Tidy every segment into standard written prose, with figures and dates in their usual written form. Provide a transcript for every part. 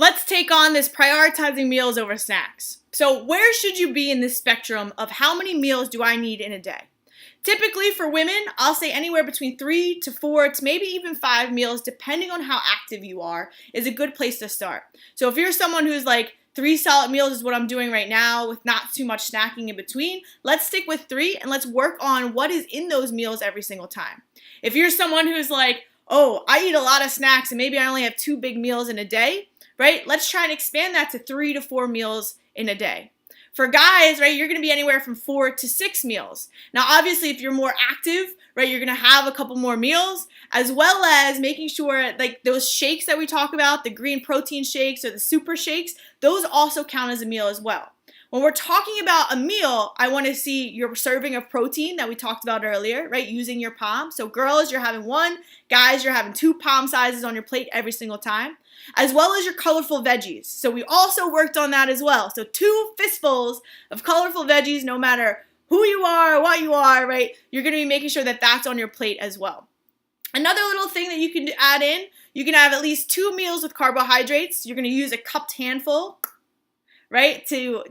Let's take on this prioritizing meals over snacks. So where should you be in this spectrum of how many meals do I need in a day? Typically for women, I'll say anywhere between 3 to 4 to maybe even 5 meals, depending on how active you are, is a good place to start. So if you're someone who's like 3 solid meals is what I'm doing right now with not too much snacking in between, let's stick with 3 and let's work on what is in those meals every single time. If you're someone who's like, oh, I eat a lot of snacks and maybe I only have 2 big meals in a day, right? Let's try and expand that to 3 to 4 meals in a day. For guys, right, you're going to be anywhere from 4 to 6 meals. Now, obviously, if you're more active, right, you're going to have a couple more meals, as well as making sure, like those shakes that we talk about, the green protein shakes or the super shakes, those also count as a meal as well. When we're talking about a meal, I want to see your serving of protein that we talked about earlier, right, using your palm. So girls, you're having 1. Guys, you're having 2 palm sizes on your plate every single time, as well as your colorful veggies. So we also worked on that as well. So 2 fistfuls of colorful veggies, no matter who you are, what you are, right, you're going to be making sure that that's on your plate as well. Another little thing that you can add in, you can have at least 2 meals with carbohydrates. You're going to use a cupped handful, right, to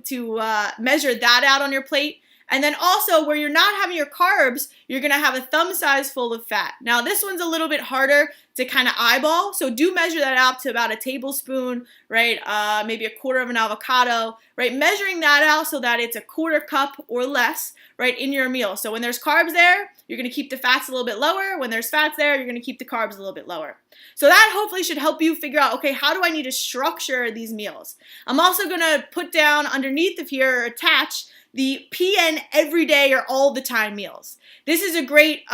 measure that out on your plate. And then also where you're not having your carbs, you're going to have a thumb size full of fat. Now this one's a little bit harder to kind of eyeball, so do measure that out to about a tablespoon, right, maybe a quarter of an avocado, right, measuring that out so that it's a quarter cup or less, right, in your meal. So when there's carbs there, you're going to keep the fats a little bit lower. When there's fats there, you're going to keep the carbs a little bit lower. So that hopefully should help you figure out, okay, how do I need to structure these meals? I'm also going to put down underneath of here or attach the PN everyday or all the time meals. This is a great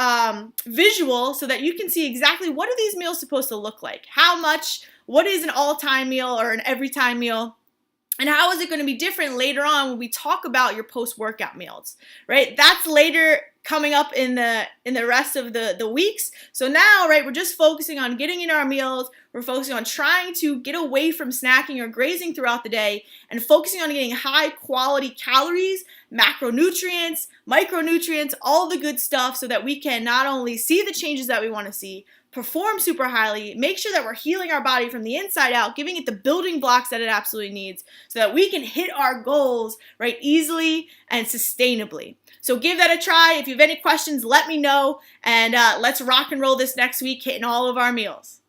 visual so that you can see exactly what are these meals supposed to look like? How much? What is an all-time meal or an every-time meal? And how is it going to be different later on when we talk about your post-workout meals, right? That's later coming up in the rest of the weeks. So now, right, we're just focusing on getting in our meals. We're focusing on trying to get away from snacking or grazing throughout the day and focusing on getting high quality calories, macronutrients, micronutrients, all the good stuff so that we can not only see the changes that we want to see, perform super highly, make sure that we're healing our body from the inside out, giving it the building blocks that it absolutely needs so that we can hit our goals, right, easily and sustainably. So give that a try. If you have any questions, let me know, and let's rock and roll this next week, hitting all of our meals.